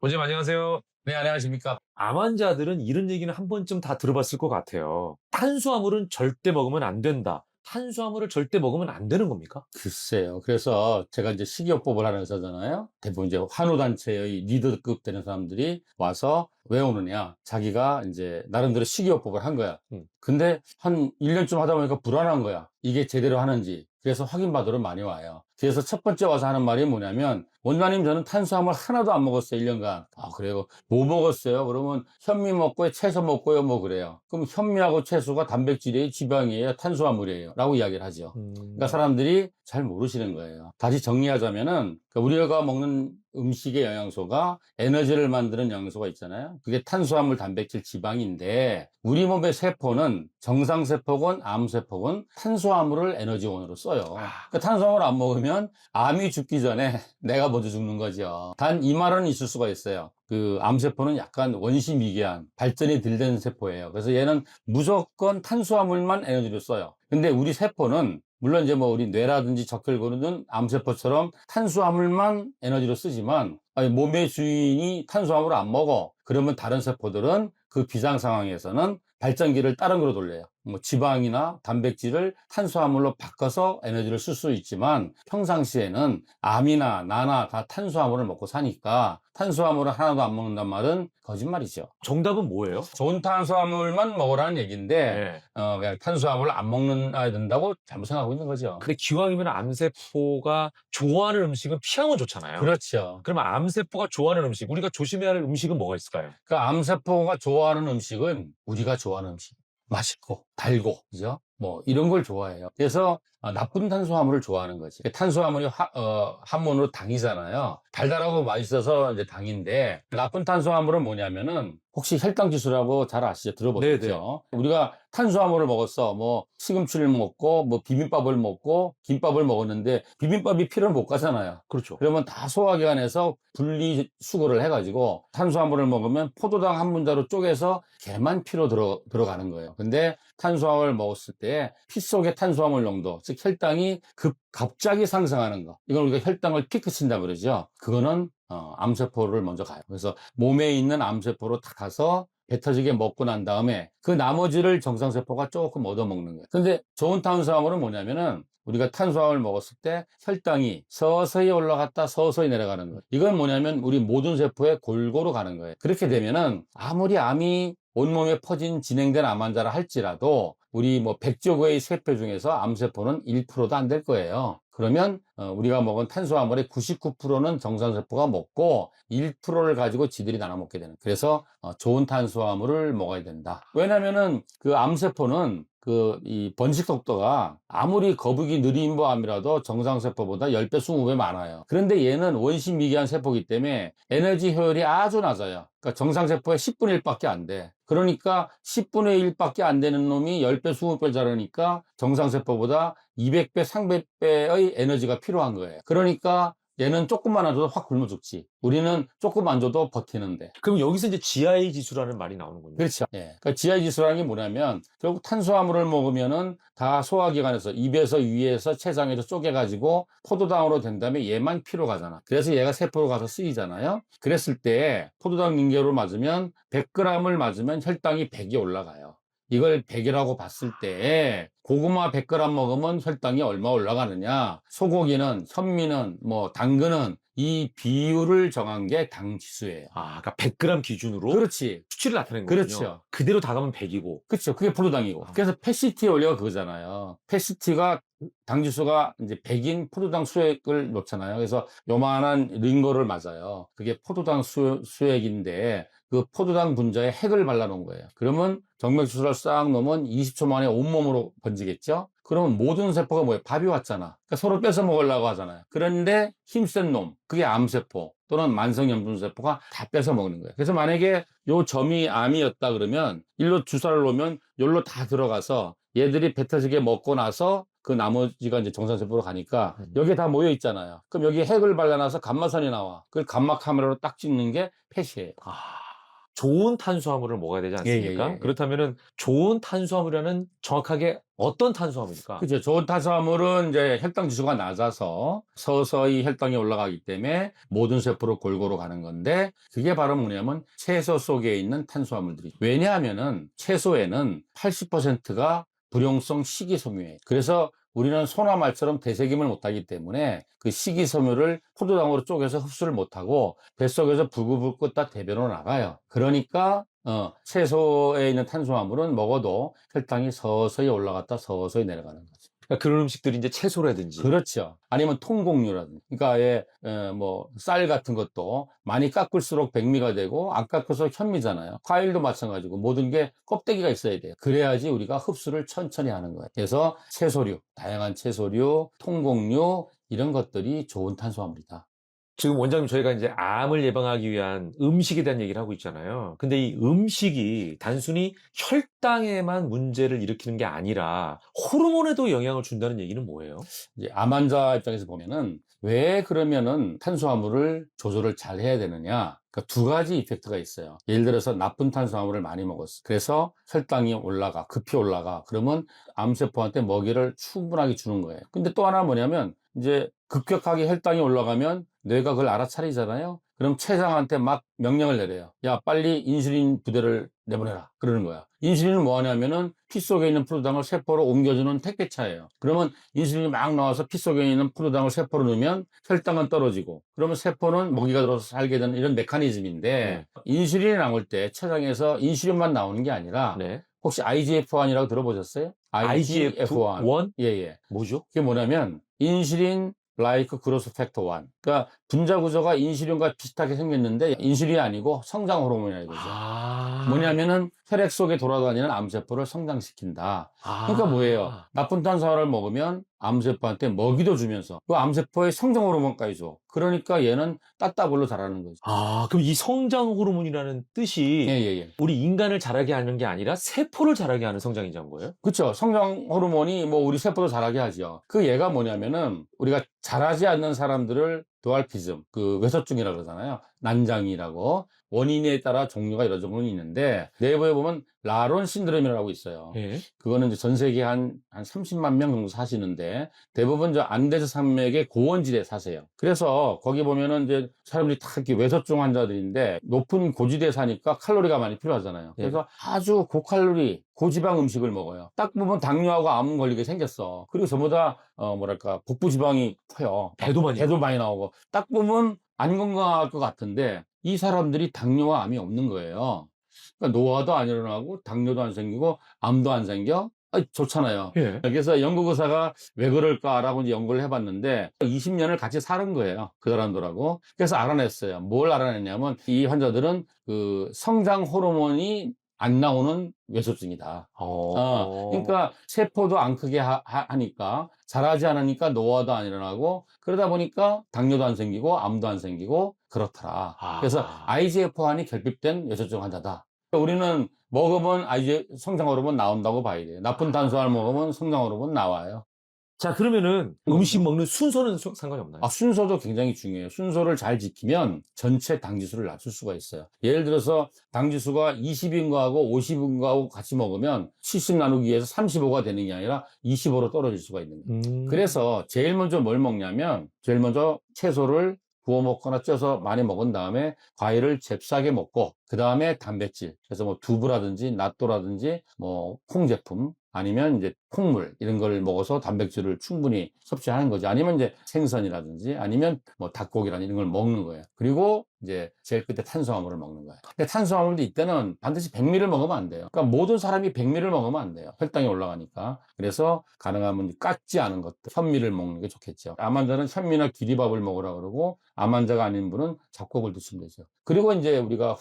원장님 안녕하세요. 네, 안녕하십니까. 암 환자들은 이런 얘기는 한 번쯤 다 들어봤을 것 같아요. 탄수화물은 절대 먹으면 안 된다. 탄수화물을 절대 먹으면 안 되는 겁니까? 글쎄요. 그래서 제가 이제 식이요법을 하는 의사잖아요. 대부분 이제 환우단체의 리더급 되는 사람들이 와서 왜 오느냐. 자기가 이제 나름대로 식이요법을 한 거야. 음. 근데 한 1년쯤 하다 보니까 불안한 거야. 이게 제대로 하는지. 그래서 확인받으러 많이 와요. 그래서 첫 번째 와서 하는 말이 뭐냐면, 원장님 저는 탄수화물 하나도 안 먹었어요, 1년간. 아, 그래요? 뭐 먹었어요? 그러면 현미 먹고요, 채소 먹고요, 뭐 그래요. 그럼 현미하고 채소가 단백질이에요, 지방이에요, 탄수화물이에요? 라고 이야기를 하죠. 그러니까 사람들이 잘 모르시는 거예요. 다시 정리하자면은, 그러니까 우리가 먹는 음식의 영양소가 에너지를 만드는 영양소가 있잖아요. 그게 탄수화물, 단백질, 지방인데, 우리 몸의 세포는 정상세포건 암세포건 탄수화물을 에너지원으로 써요. 그러니까 탄수화물 안 먹으면 암이 죽기 전에 내가 먼저 죽는 거죠. 단 이 말은 있을 수가 있어요. 그 암세포는 약간 원심이계한 발전이 덜 된 세포예요. 그래서 얘는 무조건 탄수화물만 에너지로 써요. 근데 우리 세포는 물론 이제 뭐 우리 뇌라든지 적혈구는 암세포처럼 탄수화물만 에너지로 쓰지만, 아니 몸의 주인이 탄수화물을 안 먹어. 그러면 다른 세포들은 그 비상 상황에서는 발전기를 다른 거로 돌려요. 뭐 지방이나 단백질을 탄수화물로 바꿔서 에너지를 쓸 수 있지만, 평상시에는 암이나 나나 다 탄수화물을 먹고 사니까 탄수화물을 하나도 안 먹는단 말은 거짓말이죠. 정답은 뭐예요? 좋은 탄수화물만 먹으라는 얘기인데, 네. 그냥 탄수화물을 안 먹어야 된다고 잘못 생각하고 있는 거죠. 근데 기왕이면 암세포가 좋아하는 음식은 피하면 좋잖아요. 그렇죠. 그러면 암세포가 좋아하는 음식, 우리가 조심해야 할 음식은 뭐가 있을까요? 그 암세포가 좋아하는 음식은 우리가 좋아하는 음식. 맛있고, 달고, 그죠? 뭐, 이런 걸 좋아해요. 그래서 나쁜 탄수화물을 좋아하는 거지. 탄수화물이 한문으로 당이잖아요. 달달하고 맛있어서 이제 당인데, 나쁜 탄수화물은 뭐냐면은, 혹시 혈당 지수라고 잘 아시죠? 들어보셨죠? 우리가 탄수화물을 먹었어. 뭐, 시금치를 먹고, 뭐, 비빔밥을 먹고, 김밥을 먹었는데, 비빔밥이 피를 못 가잖아요. 그렇죠. 그러면 다 소화기관에서 분리수거를 해가지고, 탄수화물을 먹으면 포도당 한 문자로 쪼개서 걔만 피로 들어가는 거예요. 근데 탄수화물을 먹었을 때 피 속의 탄수화물 농도, 즉 혈당이 갑자기 상승하는 거. 이걸 우리가 혈당을 피크 친다 그러죠. 그거는 암세포를 먼저 가요. 그래서 몸에 있는 암세포로 다 가서 배 터지게 먹고 난 다음에 그 나머지를 정상세포가 조금 얻어먹는 거예요. 근데 좋은 탄수화물은 뭐냐면은, 우리가 탄수화물 먹었을 때 혈당이 서서히 올라갔다 서서히 내려가는 거예요. 이건 뭐냐면 우리 모든 세포에 골고루 가는 거예요. 그렇게 되면은 아무리 암이 온몸에 퍼진 진행된 암 환자라 할지라도 우리 뭐 100조 개의 세포 중에서 암세포는 1%도 안 될 거예요. 그러면 우리가 먹은 탄수화물의 99%는 정상세포가 먹고 1%를 가지고 지들이 나눠 먹게 되는. 그래서 좋은 탄수화물을 먹어야 된다. 왜냐면은 그 암세포는 이 번식 속도가 아무리 거북이 느린 암이라도 정상세포보다 10배, 20배 많아요. 그런데 얘는 원심 미개한 세포이기 때문에 에너지 효율이 아주 낮아요. 그러니까 정상세포의 10분의 1밖에 안 돼. 그러니까 10분의 1밖에 안 되는 놈이 10배, 20배 자라니까 정상세포보다 200배, 300배의 에너지가 필요한 거예요. 그러니까 얘는 조금만 안 줘도 확 굶어 죽지. 우리는 조금 안 줘도 버티는데. 그럼 여기서 이제 GI 지수라는 말이 나오는군요. 그렇죠. 예. 그러니까 GI 지수라는 게 뭐냐면, 결국 탄수화물을 먹으면은 다 소화기관에서, 입에서, 위에서, 췌장에서 쪼개가지고 포도당으로 된 다음에 얘만 피로 가잖아. 그래서 얘가 세포로 가서 쓰이잖아요. 그랬을 때 포도당 링겔로 맞으면 100g을 맞으면 혈당이 100이 올라가요. 이걸 100이라고 봤을 때 고구마 100g 먹으면 혈당이 얼마 올라가느냐? 소고기는, 현미는, 뭐 당근은 이 비율을 정한 게 당 지수예요. 그러니까 100g 기준으로 그렇지. 수치를 나타낸 거군요. 그렇죠. 그대로 다 가면 100이고. 그렇죠. 그게 포도당이고. 그래서 패시티 원리가 그거잖아요. 패시티가 당지수가 이제 100인 포도당 수액을 놓잖아요. 그래서 요만한 링거를 맞아요. 그게 포도당 수액인데 그 포도당 분자에 핵을 발라놓은 거예요. 그러면 정맥주사를 싹 넣으면 20초 만에 온몸으로 번지겠죠? 그러면 모든 세포가 뭐예요? 밥이 왔잖아. 그러니까 서로 뺏어 먹으려고 하잖아요. 그런데 힘센 놈, 그게 암세포 또는 만성염증세포가 다 뺏어 먹는 거예요. 그래서 만약에 요 점이 암이었다 그러면 일로 주사를 놓으면 여기로 다 들어가서 얘들이 배 터지게 먹고 나서 그 나머지가 이제 정상세포로 가니까 여기에 다 모여 있잖아요. 그럼 여기 핵을 발라놔서 감마선이 나와. 그걸 감마 카메라로 딱 찍는 게 펫이에요. 좋은 탄수화물을 먹어야 되지 않습니까? 예, 예, 예. 그렇다면은 좋은 탄수화물이라는 정확하게 어떤 탄수화물일까? 그죠. 좋은 탄수화물은 이제 혈당 지수가 낮아서 서서히 혈당이 올라가기 때문에 모든 세포로 골고루 가는 건데 그게 바로 뭐냐면 채소 속에 있는 탄수화물들이. 왜냐하면은 채소에는 80%가 불용성 식이섬유예요. 그래서 우리는 소나 말처럼 되새김을 못하기 때문에 그 식이섬유를 포도당으로 쪼개서 흡수를 못하고 뱃속에서 부글부글 끓다 대변으로 나가요. 그러니까 채소에 있는 탄수화물은 먹어도 혈당이 서서히 올라갔다 서서히 내려가는 거죠. 그러니까 그런 음식들이 이제 채소라든지. 그렇죠. 아니면 통곡류라든지. 그러니까 쌀 같은 것도 많이 깎을수록 백미가 되고 안 깎을수록 현미잖아요. 과일도 마찬가지고 모든 게 껍데기가 있어야 돼요. 그래야지 우리가 흡수를 천천히 하는 거예요. 그래서 채소류, 다양한 채소류, 통곡류 이런 것들이 좋은 탄수화물이다. 지금 원장님 저희가 이제 암을 예방하기 위한 음식에 대한 얘기를 하고 있잖아요. 근데 이 음식이 단순히 혈당에만 문제를 일으키는 게 아니라 호르몬에도 영향을 준다는 얘기는 뭐예요? 이제 암 환자 입장에서 보면은 왜 그러면은 탄수화물을 조절을 잘 해야 되느냐? 그러니까 두 가지 이펙트가 있어요. 예를 들어서 나쁜 탄수화물을 많이 먹었어. 그래서 혈당이 올라가, 급히 올라가. 그러면 암세포한테 먹이를 충분하게 주는 거예요. 근데 또 하나 뭐냐면 이제 급격하게 혈당이 올라가면 뇌가 그걸 알아차리잖아요. 그럼 췌장한테 막 명령을 내려요. 야, 빨리 인슐린 부대를 내보내라. 그러는 거야. 인슐린은 뭐 하냐면은 피 속에 있는 포도당을 세포로 옮겨주는 택배차예요. 그러면 인슐린이 막 나와서 피 속에 있는 포도당을 세포로 넣으면 혈당은 떨어지고 그러면 세포는 먹이가 들어서 살게 되는 이런 메커니즘인데 인슐린이 나올 때 췌장에서 인슐린만 나오는 게 아니라 네. 혹시 IGF-1이라고 들어보셨어요? IGF-1? 예, 예. 뭐죠? 그게 뭐냐면 인슐린 라이크 그로스 팩터 1. 그러니까 분자 구조가 인슐린과 비슷하게 생겼는데 인슐린이 아니고 성장 호르몬이라 이거죠. 뭐냐면은 혈액 속에 돌아다니는 암세포를 성장시킨다. 그러니까 뭐예요? 나쁜 탄수화물을 먹으면 암세포한테 먹이도 주면서 그 암세포의 성장 호르몬까지 줘. 그러니까 얘는 따따블로 자라는 거죠. 그럼 이 성장 호르몬이라는 뜻이 예, 예, 예. 우리 인간을 자라게 하는 게 아니라 세포를 자라게 하는 성장이자는 거예요? 그렇죠. 성장 호르몬이 뭐 우리 세포도 자라게 하죠. 그 얘가 뭐냐면은 우리가 자라지 않는 사람들을 드왈피즘, 그 외소증이라고 그러잖아요. 난장이라고. 원인에 따라 종류가 여러 종류는 있는데 내부에 보면 라론 신드롬이라고 있어요. 예. 그거는 이제 전 세계에 한 30만 명 정도 사시는데 대부분 저 안데스 산맥의 고원지대에 사세요. 그래서 거기 보면은 이제 사람들이 다 이렇게 외소증 환자들인데 높은 고지대에 사니까 칼로리가 많이 필요하잖아요. 그래서 아주 고칼로리, 고지방 음식을 먹어요. 딱 보면 당뇨하고 암 걸리게 생겼어. 그리고 전부 다 복부 지방이 커요. 배도 많이 나오고 딱 보면 안 건강할 것 같은데 이 사람들이 당뇨와 암이 없는 거예요. 그러니까 노화도 안 일어나고 당뇨도 안 생기고 암도 안 생겨. 좋잖아요. 예. 그래서 영국 의사가 왜 그럴까라고 이제 연구를 해봤는데 20년을 같이 사는 거예요. 그 사람들하고. 그래서 알아냈어요. 뭘 알아냈냐면 이 환자들은 그 성장 호르몬이 안 나오는 외소증이다. 그러니까 세포도 안 크게 하니까 자라지 않으니까 노화도 안 일어나고 그러다 보니까 당뇨도 안 생기고 암도 안 생기고 그렇더라. 그래서 IGF-1이 결핍된 외소증 환자다. 우리는 먹으면 성장 호르몬 나온다고 봐야 돼요. 나쁜 탄수화물 먹으면 성장 호르몬 나와요. 자, 그러면은 음식 먹는 순서는 상관이 없나요? 순서도 굉장히 중요해요. 순서를 잘 지키면 전체 당지수를 낮출 수가 있어요. 예를 들어서 당지수가 20인 거하고 50인 거하고 같이 먹으면 70 나누기 위해서 35가 되는 게 아니라 25로 떨어질 수가 있는 거예요. 그래서 제일 먼저 뭘 먹냐면 제일 먼저 채소를 구워 먹거나 쪄서 많이 먹은 다음에 과일을 잽싸게 먹고 그 다음에 단백질 그래서 뭐 두부라든지 낫또라든지 뭐 콩 제품 아니면 이제 콩물 이런 걸 먹어서 단백질을 충분히 섭취하는 거죠. 아니면 이제 생선이라든지 아니면 뭐 닭고기라든지 이런 걸 먹는 거예요. 그리고 이제 제일 끝에 탄수화물을 먹는 거예요. 근데 탄수화물도 이때는 반드시 백미를 먹으면 안 돼요. 그러니까 모든 사람이 백미를 먹으면 안 돼요. 혈당이 올라가니까. 그래서 가능하면 깎지 않은 것들, 현미를 먹는 게 좋겠죠. 암 환자는 현미나 기리밥을 먹으라 그러고 암 환자가 아닌 분은 잡곡을 드시면 되죠. 그리고 이제 우리가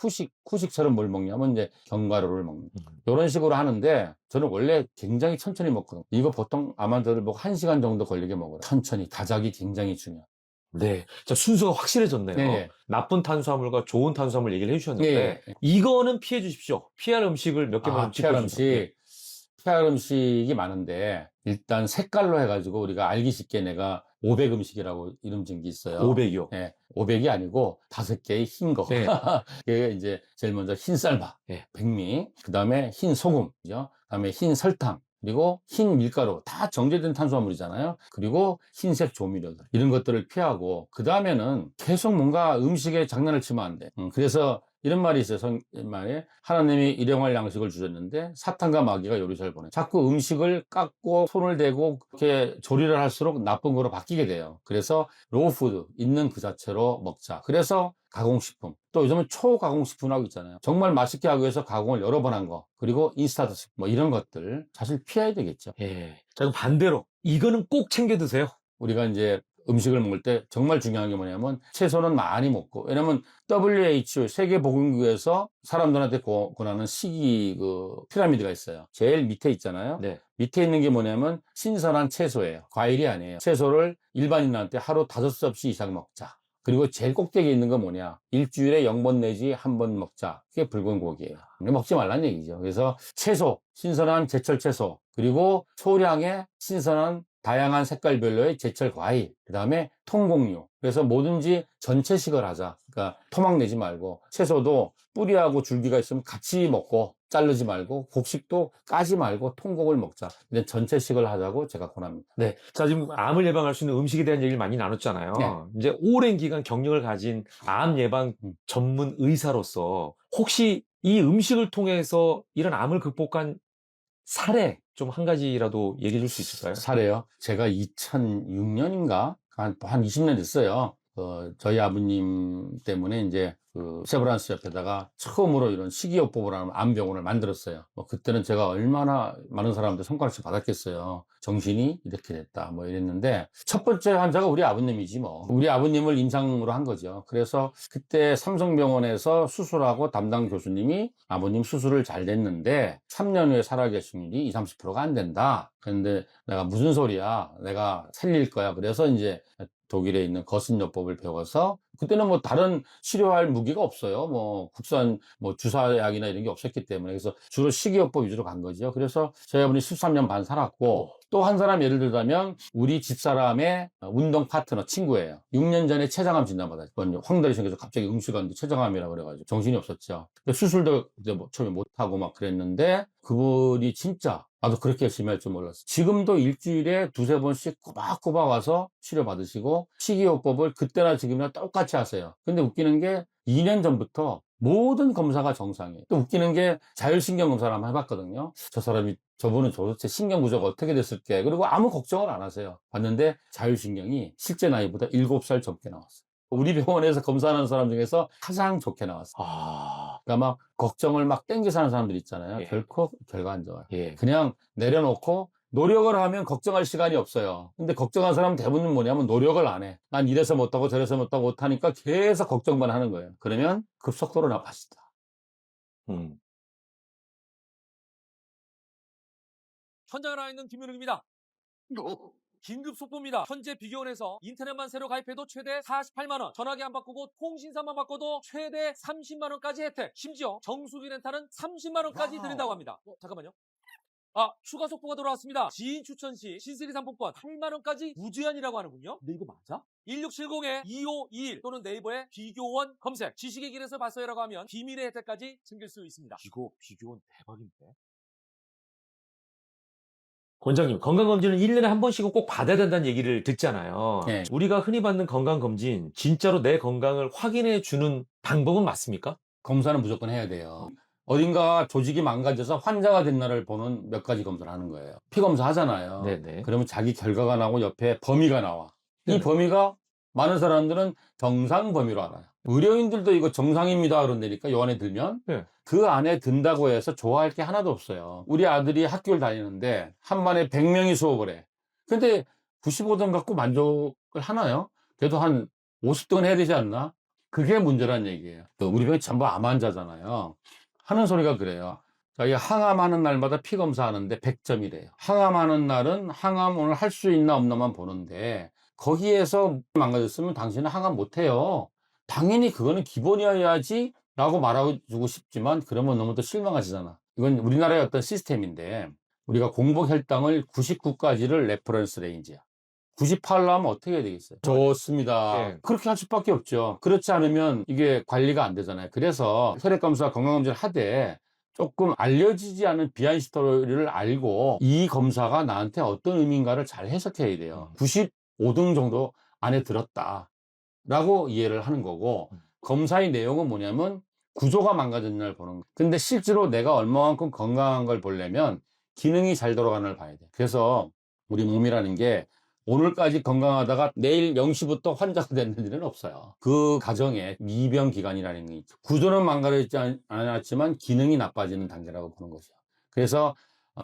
후식처럼 뭘 먹냐면 이제 견과류를 먹는 이런 식으로 하는데 저는 원래 굉장히 천천히 먹거든요. 이거 보통 암 환자들 보고 1시간 정도 걸리게 먹어요. 천천히 다작이 굉장히 중요해요. 네. 자, 순서가 확실해졌네요. 네. 나쁜 탄수화물과 좋은 탄수화물 얘기를 해주셨는데, 네. 이거는 피해 주십시오. 피할 음식을 몇 개만 짚어주세요. 피할 음식이 많은데, 일단 색깔로 해가지고 우리가 알기 쉽게 내가 500 음식이라고 이름 지은 게 있어요. 500이요? 네. 500이 아니고 5개의 흰 거. 네. 그게 이제 제일 먼저 흰 쌀밥, 네. 백미, 그 다음에 흰 소금, 그죠? 그 다음에 흰 설탕, 그리고 흰 밀가루, 다 정제된 탄수화물이잖아요. 그리고 흰색 조미료들, 이런 것들을 피하고, 그 다음에는 계속 뭔가 음식에 장난을 치면 안 돼. 그래서 이런 말이 있어요. 말에 하나님이 일용할 양식을 주셨는데 사탄과 마귀가 요리사를 보내. 자꾸 음식을 깎고 손을 대고 그렇게 조리를 할수록 나쁜 거로 바뀌게 돼요. 그래서 로우푸드 있는 그 자체로 먹자. 그래서 가공식품, 또 요즘은 초가공식품하고 있잖아요. 정말 맛있게 하기 위해서 가공을 여러 번 한 거, 그리고 인스턴트 뭐 이런 것들 사실 피해야 되겠죠. 예. 자, 그럼 반대로 이거는 꼭 챙겨 드세요. 우리가 이제 음식을 먹을 때 정말 중요한 게 뭐냐면 채소는 많이 먹고, 왜냐면 WHO 세계보건기구에서 사람들한테 권하는 식이 그 피라미드가 있어요. 제일 밑에 있잖아요. 네. 밑에 있는 게 뭐냐면 신선한 채소예요. 과일이 아니에요. 채소를 일반인한테 하루 5접시 이상 먹자. 그리고 제일 꼭대기에 있는 건 뭐냐, 일주일에 0번 내지 1번 먹자. 그게 붉은 고기예요. 먹지 말란 얘기죠. 그래서 채소, 신선한 제철 채소, 그리고 소량의 신선한 다양한 색깔별로의 제철 과일, 그 다음에 통곡류. 그래서 뭐든지 전체식을 하자. 그러니까 토막 내지 말고, 채소도 뿌리하고 줄기가 있으면 같이 먹고, 자르지 말고, 곡식도 까지 말고 통곡을 먹자. 근데 전체식을 하자고 제가 권합니다. 네. 자, 지금 암을 예방할 수 있는 음식에 대한 얘기를 많이 나눴잖아요. 네. 이제 오랜 기간 경력을 가진 암 예방 음. 전문 의사로서 혹시 이 음식을 통해서 이런 암을 극복한 사례 좀 한 가지라도 얘기해 줄 수 있을까요? 사례요. 제가 2006년인가? 한 20년 됐어요. 저희 아버님 때문에 이제 그 세브란스 옆에다가 처음으로 이런 식이요법을 하는 암병원을 만들었어요. 그때는 제가 얼마나 많은 사람들 손가락질 받았겠어요. 정신이 이렇게 됐다 뭐 이랬는데, 첫 번째 환자가 우리 아버님이지 뭐. 우리 아버님을 임상으로 한 거죠. 그래서 그때 삼성병원에서 수술하고 담당 교수님이 아버님 수술을 잘 됐는데 3년 후에 살아계신 일이 20, 30%가 안 된다. 그런데 내가 무슨 소리야, 내가 살릴 거야. 그래서 이제 독일에 있는 거슴요법을 배워서, 그때는 뭐 다른 치료할 무기가 없어요. 뭐 국산 뭐 주사약이나 이런 게 없었기 때문에. 그래서 주로 식이요법 위주로 간 거죠. 그래서 저희 아버님 13년 반 살았고, 또 한 사람 예를 들자면 우리 집사람의 운동 파트너 친구예요. 6년 전에 췌장암 진단받았거든요. 황달이 생겨서 갑자기 응시가 왔는데 췌장암이라고 그래가지고 정신이 없었죠. 수술도 이제 뭐 처음에 못하고 막 그랬는데, 그분이 진짜 나도 그렇게 열심히 할 줄 몰랐어. 지금도 일주일에 2-3번씩 꼬박꼬박 와서 치료받으시고, 식이요법을 그때나 지금이나 똑같이 하세요. 근데 웃기는 게 2년 전부터 모든 검사가 정상이에요. 또 웃기는 게 자율신경 검사를 한번 해봤거든요. 저분은 도대체 신경 구조가 어떻게 됐을게. 그리고 아무 걱정을 안 하세요. 봤는데 자율신경이 실제 나이보다 7살 젊게 나왔어요. 우리 병원에서 검사하는 사람 중에서 가장 좋게 나왔어요. 그러니까 막 걱정을 막 땡겨서 하는 사람들 있잖아요. 예. 결코 결과 안 좋아요. 예. 그냥 내려놓고 노력을 하면 걱정할 시간이 없어요. 근데 걱정한 사람은 대부분 뭐냐면 노력을 안 해. 난 이래서 못하고 저래서 못하니까 계속 걱정만 하는 거예요. 그러면 급속도로 나빠진다. 음. 현장에 나와 있는 김윤욱입니다. 긴급 속보입니다. 현재 비교원에서 인터넷만 새로 가입해도 최대 48만원, 전화기 안 바꾸고 통신사만 바꿔도 최대 30만원까지 혜택, 심지어 정수기 렌탈은 30만원까지 드린다고 합니다. 잠깐만요. 추가 속보가 돌아왔습니다. 지인 추천 시 신세리 상품권 8만원까지 무제한이라고 하는군요. 근데 이거 맞아? 1670-2521 또는 네이버에 비교원 검색, 지식의 길에서 봤어요라고 하면 비밀의 혜택까지 챙길 수 있습니다. 이거 비교원 대박인데? 원장님, 건강검진은 1년에 한 번씩은 꼭 받아야 된다는 얘기를 듣잖아요. 네. 우리가 흔히 받는 건강검진, 진짜로 내 건강을 확인해 주는 방법은 맞습니까? 검사는 무조건 해야 돼요. 어딘가 조직이 망가져서 환자가 된 날을 보는 몇 가지 검사를 하는 거예요. 피검사 하잖아요. 네네. 그러면 자기 결과가 나오고 옆에 범위가 나와. 이 네네. 범위가 많은 사람들은 정상 범위로 알아요. 의료인들도 이거 정상입니다 그런다니까, 요 안에 들면. 네. 그 안에 든다고 해서 좋아할 게 하나도 없어요. 우리 아들이 학교를 다니는데 한 반에 100명이 수업을 해. 근데 95등 갖고 만족을 하나요? 그래도 한 50등은 해야 되지 않나? 그게 문제란 얘기예요. 우리 병이 전부 암 환자잖아요. 하는 소리가 그래요. 자기 항암하는 날마다 피 검사하는데 100점이래요. 항암하는 날은 항암 오늘 할 수 있나 없나만 보는데, 거기에서 망가졌으면 당신은 항암 못해요. 당연히 그거는 기본이어야지 라고 말해주고 싶지만, 그러면 너무 또 실망하시잖아. 이건 우리나라의 어떤 시스템인데, 우리가 공복 혈당을 99까지를 레퍼런스 레인지야. 98로 하면 어떻게 해야 되겠어요? 좋습니다. 예. 그렇게 할 수밖에 없죠. 그렇지 않으면 이게 관리가 안 되잖아요. 그래서 혈액검사, 건강검진을 하되 조금 알려지지 않은 비하인드 스토리를 알고 이 검사가 나한테 어떤 의미인가를 잘 해석해야 돼요. 95등 정도 안에 들었다라고 이해를 하는 거고, 검사의 내용은 뭐냐면 구조가 망가졌나를 보는 거예요. 근데 실제로 내가 얼마만큼 건강한 걸 보려면 기능이 잘 돌아가는 걸 봐야 돼. 그래서 우리 몸이라는 게 오늘까지 건강하다가 내일 0시부터 환자가 되는 일은 없어요. 그 과정에 미병 기간이라는 게 있죠. 구조는 망가지지 않았지만 기능이 나빠지는 단계라고 보는 거죠. 그래서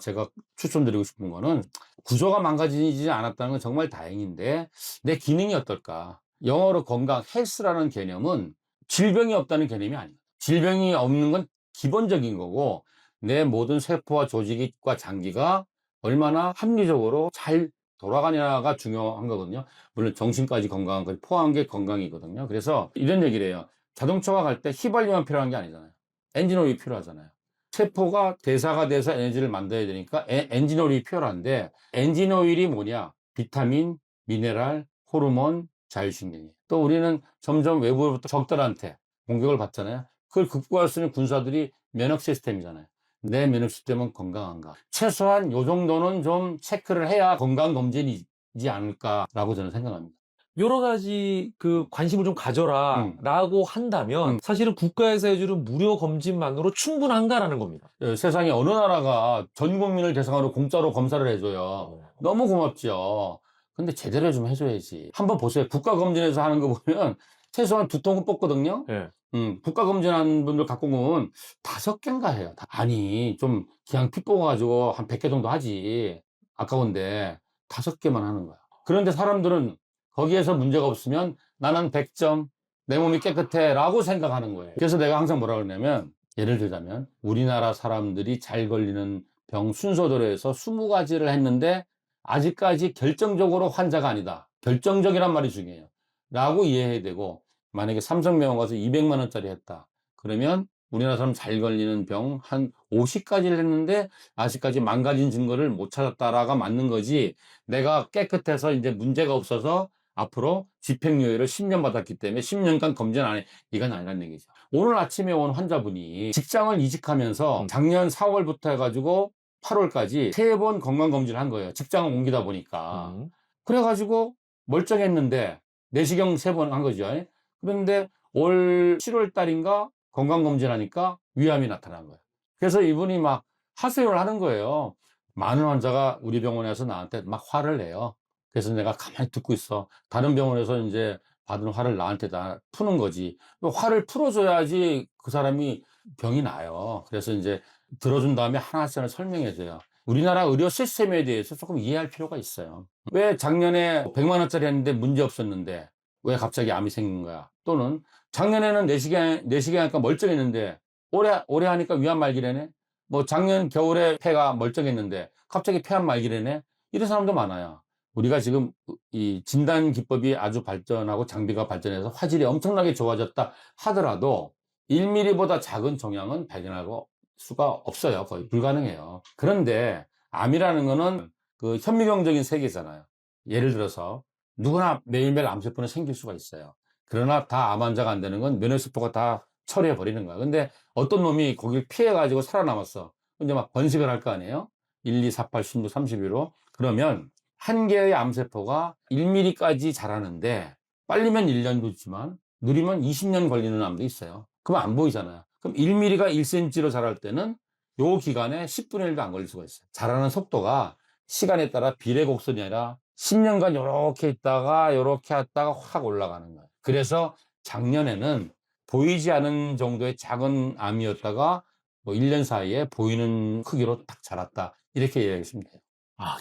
제가 추천드리고 싶은 거는 구조가 망가지지 않았다는 건 정말 다행인데 내 기능이 어떨까? 영어로 건강, 헬스라는 개념은 질병이 없다는 개념이 아니에요. 질병이 없는 건 기본적인 거고 내 모든 세포와 조직과 장기가 얼마나 합리적으로 잘 돌아가냐가 중요한 거거든요. 물론 정신까지 건강한 걸 포함한 게 건강이거든요. 그래서 이런 얘기를 해요. 자동차가 갈 때 휘발유만 필요한 게 아니잖아요. 엔진오일이 필요하잖아요. 세포가 대사가 돼서 에너지를 만들어야 되니까 엔진오일이 필요한데 엔진오일이 뭐냐? 비타민, 미네랄, 호르몬, 자율신경이에요. 또 우리는 점점 외부로부터 적들한테 공격을 받잖아요. 그걸 극복할 수 있는 군사들이 면역 시스템이잖아요. 내 면역 시스템은 건강한가? 최소한 요 정도는 좀 체크를 해야 건강검진이지 않을까라고 저는 생각합니다. 여러 가지 그 관심을 좀 가져라라고 한다면 사실은 국가에서 해주는 무료 검진만으로 충분한가라는 겁니다. 세상에 어느 나라가 전 국민을 대상으로 공짜로 검사를 해줘요. 너무 고맙죠. 근데 제대로 좀 해줘야지. 한번 보세요. 국가검진에서 하는 거 보면 최소한 2통은 뽑거든요. 예. 국가검진하는 분들 갖고 오면 5개인가 해요. 아니, 좀 그냥 피 뽑아가지고 한 100개 정도 하지. 아까운데 5개만 하는 거야. 그런데 사람들은 거기에서 문제가 없으면 나는 100점, 내 몸이 깨끗해 라고 생각하는 거예요. 그래서 내가 항상 뭐라 그러냐면, 예를 들자면 우리나라 사람들이 잘 걸리는 병 순서대로 해서 20가지를 했는데 아직까지 결정적으로 환자가 아니다. 결정적이란 말이 중요해요. 라고 이해해야 되고, 만약에 삼성병원 가서 200만 원짜리 했다. 그러면 우리나라 사람 잘 걸리는 병 한 50가지를 했는데 아직까지 망가진 증거를 못 찾았다라가 맞는 거지. 내가 깨끗해서 이제 문제가 없어서 앞으로 집행유예를 10년 받았기 때문에 10년간 검진 안 해. 이건 아니란 얘기죠. 오늘 아침에 온 환자분이 직장을 이직하면서 작년 4월부터 해가지고 8월까지 3번 건강검진을 한 거예요. 직장을 옮기다 보니까. 그래가지고 멀쩡했는데 내시경 3번 한 거죠. 그런데 올 7월 달인가 건강검진 하니까 위암이 나타난 거예요. 그래서 이분이 막 하소연을 하는 거예요. 많은 환자가 우리 병원에 서 나한테 막 화를 내요. 그래서 내가 가만히 듣고 있어. 다른 병원에서 이제 받은 화를 나한테 다 푸는 거지. 화를 풀어줘야지 그 사람이 병이 나요. 그래서 이제 들어준 다음에 하나씩 설명해줘요. 우리나라 의료 시스템에 대해서 조금 이해할 필요가 있어요. 왜 작년에 100만 원짜리 했는데 문제 없었는데 왜 갑자기 암이 생긴 거야? 또는 작년에는 내시경 하니까 멀쩡했는데 올해 하니까 위암 말기래네? 뭐 작년 겨울에 폐가 멀쩡했는데 갑자기 폐암 말기래네? 이런 사람도 많아요. 우리가 지금 이 진단 기법이 아주 발전하고 장비가 발전해서 화질이 엄청나게 좋아졌다 하더라도 1mm보다 작은 종양은 발견할 수가 없어요. 거의 불가능해요. 그런데 암이라는 거는 그 현미경적인 세계잖아요. 예를 들어서 누구나 매일매일 암세포는 생길 수가 있어요. 그러나 다 암 환자가 안 되는 건 면역세포가 다 처리해 버리는 거야. 근데 어떤 놈이 거길 피해가지고 살아남았어. 근데 막 번식을 할 거 아니에요? 1, 2, 4, 8, 16, 31로. 그러면 한 개의 암세포가 1mm까지 자라는데 빨리면 1년도 있지만 느리면 20년 걸리는 암도 있어요. 그럼 안 보이잖아요. 그럼 1mm가 1cm로 자랄 때는 요 기간에 10분의 1도 안 걸릴 수가 있어요. 자라는 속도가 시간에 따라 비례곡선이 아니라 10년간 요렇게 있다가 요렇게 왔다가 확 올라가는 거예요. 그래서 작년에는 보이지 않은 정도의 작은 암이었다가 뭐 1년 사이에 보이는 크기로 딱 자랐다. 이렇게 이야기하시면 돼요.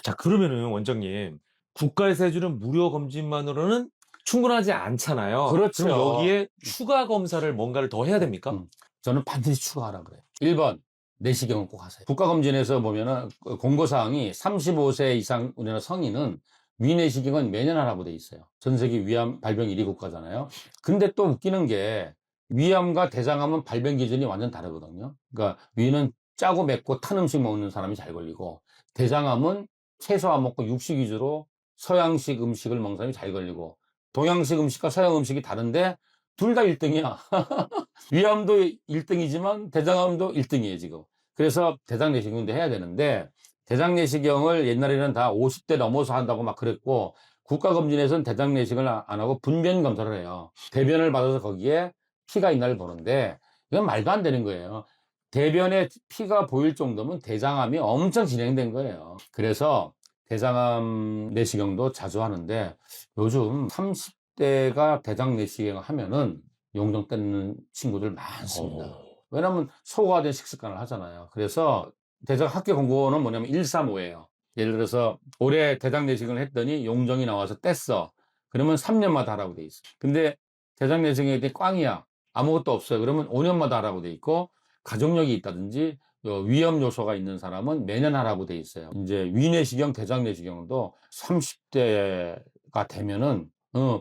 자, 그러면은 원장님, 국가에서 해주는 무료 검진만으로는 충분하지 않잖아요. 그렇죠. 그럼 여기에 추가 검사를 뭔가를 더 해야 됩니까? 저는 반드시 추가하라 그래요. 1번, 내시경은 꼭 하세요. 국가검진에서 보면은 공고사항이 35세 이상 우리나라 성인은 위내시경은 매년 하라고 돼 있어요. 전 세계 위암 발병 1위 국가잖아요. 근데 또 웃기는 게 위암과 대장암은 발병 기준이 완전 다르거든요. 그러니까 위는 짜고 맵고 탄 음식 먹는 사람이 잘 걸리고 대장암은 채소 안 먹고 육식 위주로 서양식 음식을 먹는 사람이 잘 걸리고, 동양식 음식과 서양 음식이 다른데 둘 다 1등이야. 위암도 1등이지만 대장암도 1등이에요, 지금. 그래서 대장내시경도 해야 되는데, 대장내시경을 옛날에는 다 50대 넘어서 한다고 막 그랬고, 국가검진에서는 대장내시경을 안 하고 분변 검사를 해요. 대변을 받아서 거기에 피가 있나를 보는데, 이건 말도 안 되는 거예요. 대변에 피가 보일 정도면 대장암이 엄청 진행된 거예요. 그래서 대장암 내시경도 자주 하는데, 요즘 30대가 대장 내시경을 하면은 용종 뜯는 친구들 많습니다. 왜냐면 소화된 식습관을 하잖아요. 그래서 대장 학회 권고는 뭐냐면 135예요. 예를 들어서 올해 대장 내시경을 했더니 용종이 나와서 뗐어. 그러면 3년마다 하라고 돼 있어. 근데 대장 내시경에 했더니 꽝이야. 아무것도 없어요. 그러면 5년마다 하라고 돼 있고, 가족력이 있다든지 위험 요소가 있는 사람은 매년 하라고 돼 있어요. 이제 위내시경, 대장내시경도 30대가 되면은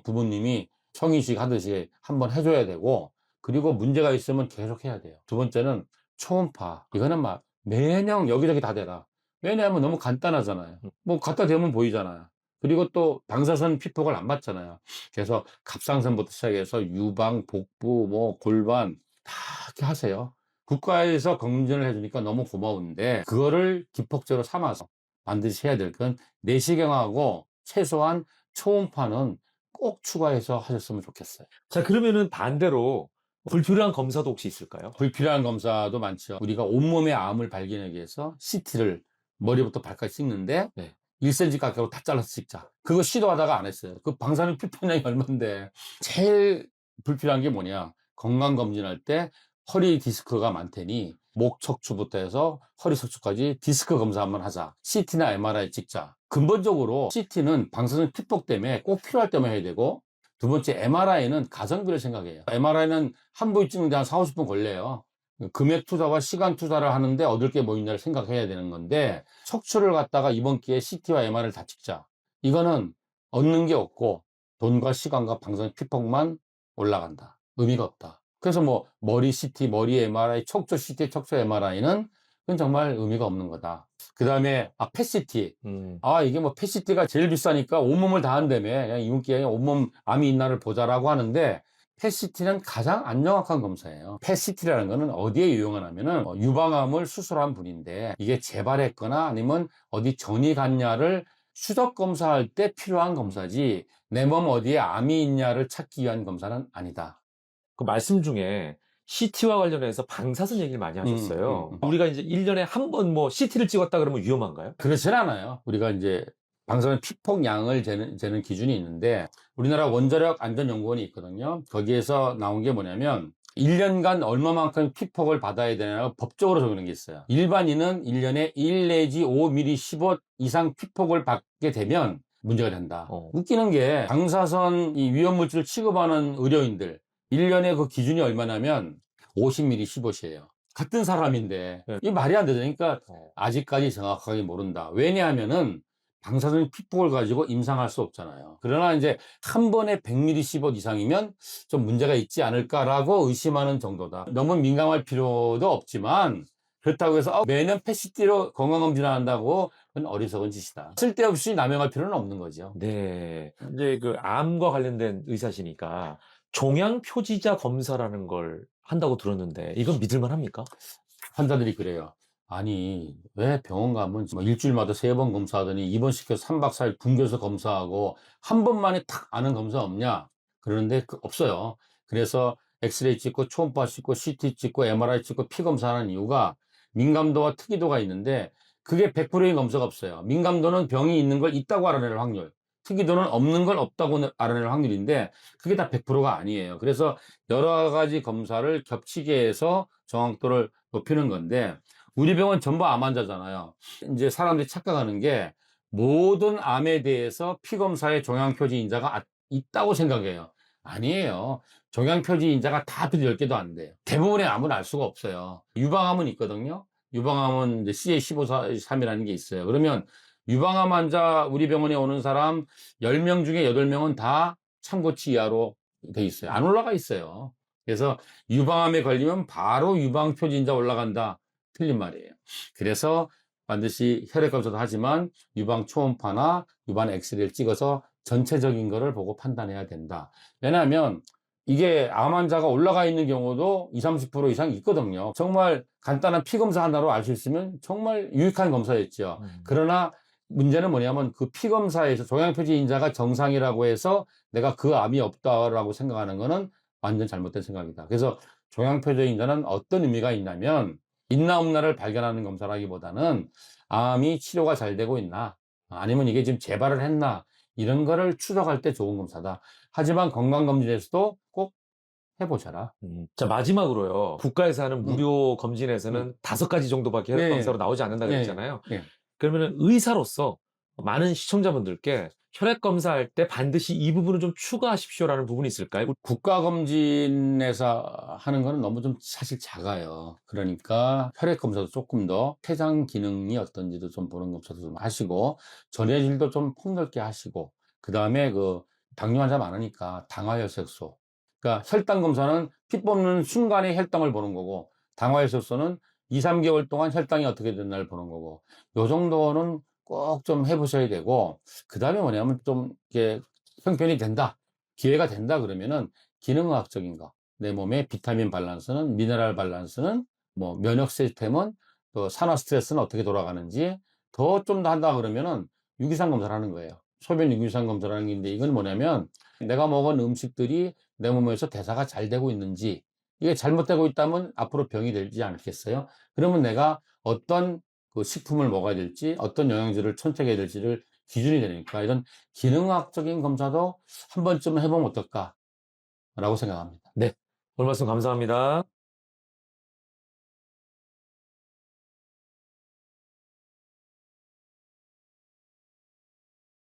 부모님이 성인식 하듯이 한번 해줘야 되고, 그리고 문제가 있으면 계속 해야 돼요. 두 번째는 초음파. 이거는 막 매년 여기저기 다 대라. 왜냐하면 너무 간단하잖아요. 뭐 갖다 대면 보이잖아요. 그리고 또 방사선 피폭을 안 받잖아요. 그래서 갑상선부터 시작해서 유방, 복부, 뭐 골반 다 이렇게 하세요. 국가에서 검진을 해주니까 너무 고마운데, 그거를 기폭제로 삼아서 반드시 해야 될 건 내시경하고 최소한 초음파는 꼭 추가해서 하셨으면 좋겠어요. 자, 그러면은 반대로 불필요한 검사도 혹시 있을까요? 불필요한 검사도 많죠. 우리가 온몸의 암을 발견하기 위해서 CT를 머리부터 발까지 찍는데, 네. 1cm 가까이 다 잘라서 찍자. 그거 시도하다가 안 했어요. 그 방사능 피폐량이 얼만데. 제일 불필요한 게 뭐냐? 건강검진할 때 허리 디스크가 많다니 목 척추부터 해서 허리 척추까지 디스크 검사 한번 하자. CT나 MRI 찍자. 근본적으로 CT는 방사능 피폭 때문에 꼭 필요할 때만 해야 되고, 두 번째 MRI는 가성비를 생각해요. MRI는 한 부위 찍는데 한 4, 50분 걸려요. 금액 투자와 시간 투자를 하는데 얻을 게 뭐 있냐를 생각해야 되는 건데, 척추를 갖다가 이번 기회에 CT와 MR을 다 찍자. 이거는 얻는 게 없고 돈과 시간과 방사능 피폭만 올라간다. 의미가 없다. 그래서 뭐 머리 CT, 머리 MRI, 척추 CT, 척추 MRI는 그건 정말 의미가 없는 거다. 그 다음에 펫CT. 이게 뭐 펫CT가 제일 비싸니까 온몸을 다 한다며. 그냥 이번 기회에 온몸 암이 있나를 보자라고 하는데, 펫CT는 가장 안 정확한 검사예요. 펫CT라는 거는 어디에 유용하냐면은 유방암을 수술한 분인데 이게 재발했거나 아니면 어디 전이 갔냐를 추적 검사할 때 필요한 검사지, 내 몸 어디에 암이 있냐를 찾기 위한 검사는 아니다. 그 말씀 중에 CT와 관련해서 방사선 얘기를 많이 하셨어요. 우리가 이제 1년에 한 번 뭐 CT를 찍었다 그러면 위험한가요? 그렇진 않아요. 우리가 이제 방사선 피폭량을 재는 기준이 있는데, 우리나라 원자력 안전연구원이 있거든요. 거기에서 나온 게 뭐냐면 1년간 얼마만큼 피폭을 받아야 되냐고 법적으로 정하는 게 있어요. 일반인은 1년에 1 내지 5mm 15 이상 피폭을 받게 되면 문제가 된다. 웃기는 게 방사선 이 위험물질을 취급하는 의료인들 1년에 그 기준이 얼마냐면 50mm 15이에요. 같은 사람인데 네. 이게 말이 안 되죠. 그러니까 아직까지 정확하게 모른다. 왜냐하면은 방사선 피폭을 가지고 임상할 수 없잖아요. 그러나 이제 한 번에 100mm 15 이상이면 좀 문제가 있지 않을까라고 의심하는 정도다. 너무 민감할 필요도 없지만, 그렇다고 해서 매년 펫CT로 건강검진을 한다고 그건 어리석은 짓이다. 쓸데없이 남용할 필요는 없는 거죠. 네. 이제 그 암과 관련된 의사시니까 종양 표지자 검사라는 걸 한다고 들었는데 이건 믿을만 합니까? 환자들이 그래요. 아니, 왜 병원 가면 뭐 일주일마다 3번 검사하더니 입원시켜서 3박 4일 굶겨서 검사하고 한 번만에 탁 아는 검사 없냐? 그러는데 없어요. 그래서 엑스레이 찍고 초음파 찍고 CT 찍고 MRI 찍고 피 검사하는 이유가 민감도와 특이도가 있는데, 그게 100%의 검사가 없어요. 민감도는 병이 있는 걸 있다고 알아낼 확률, 특이도는 없는 걸 없다고 알아낼 확률인데, 그게 다 100%가 아니에요. 그래서 여러 가지 검사를 겹치게 해서 정확도를 높이는 건데, 우리 병원 전부 암 환자잖아요. 이제 사람들이 착각하는 게 모든 암에 대해서 피검사에 종양표지 인자가 있다고 생각해요. 아니에요. 종양표지 인자가 다 합해서 10개도 안 돼요. 대부분의 암은 알 수가 없어요. 유방암은 있거든요. 유방암은 이제 CA15-3이라는 게 있어요. 그러면 유방암 환자 우리 병원에 오는 사람 10명 중에 8명은 다 참고치 이하로 돼 있어요. 안 올라가 있어요. 그래서 유방암에 걸리면 바로 유방표지 인자 올라간다. 틀린 말이에요. 그래서 반드시 혈액 검사도 하지만 유방 초음파나 유방 엑스레이를 찍어서 전체적인 거를 보고 판단해야 된다. 왜냐하면 이게 암 환자가 올라가 있는 경우도 20, 30% 이상 있거든요. 정말 간단한 피 검사 하나로 알 수 있으면 정말 유익한 검사였죠. 그러나 문제는 뭐냐면 그 피 검사에서 종양표지 인자가 정상이라고 해서 내가 그 암이 없다라고 생각하는 거는 완전 잘못된 생각이다. 그래서 종양표지 인자는 어떤 의미가 있냐면 있나 없나를 발견하는 검사라기보다는 암이 치료가 잘 되고 있나 아니면 이게 지금 재발을 했나 이런 거를 추적할 때 좋은 검사다. 하지만 건강검진에서도 꼭 해보셔라. 자, 마지막으로요. 국가에서 하는 무료 검진에서는 5가지 정도밖에 혈액 네. 검사로 나오지 않는다 네. 그랬잖아요. 네. 그러면 의사로서 많은 시청자분들께 혈액 검사할 때 반드시 이 부분을 좀 추가하십시오라는 부분이 있을까요? 국가검진에서 하는 거는 너무 좀 사실 작아요. 그러니까 혈액검사도 조금 더 췌장 기능이 어떤지도 좀 보는 검사도 좀 하시고 전해질도 좀 폭넓게 하시고 그 다음에 그 당뇨 환자 많으니까 당화혈색소 그러니까 혈당 검사는 피 뽑는 순간에 혈당을 보는 거고 당화혈색소는 2, 3개월 동안 혈당이 어떻게 됐나를 보는 거고 요 정도는 꼭 좀 해보셔야 되고 그 다음에 뭐냐면 좀 이게 형편이 된다 기회가 된다 그러면은 기능의학적인 거, 내 몸의 비타민 밸런스는, 미네랄 밸런스는, 뭐 면역 시스템은, 또 산화 스트레스는 어떻게 돌아가는지 더 좀 더 한다 그러면은 유기산 검사를 하는 거예요. 소변 유기산 검사라는 게 있는데 이건 뭐냐면 내가 먹은 음식들이 내 몸에서 대사가 잘 되고 있는지 이게 잘못되고 있다면 앞으로 병이 되지 않겠어요? 그러면 내가 어떤 그 식품을 먹어야 될지 어떤 영양제를 선택해야 될지를 기준이 되니까 이런 기능학적인 검사도 한 번쯤 해보면 어떨까라고 생각합니다. 네. 오늘 말씀 감사합니다.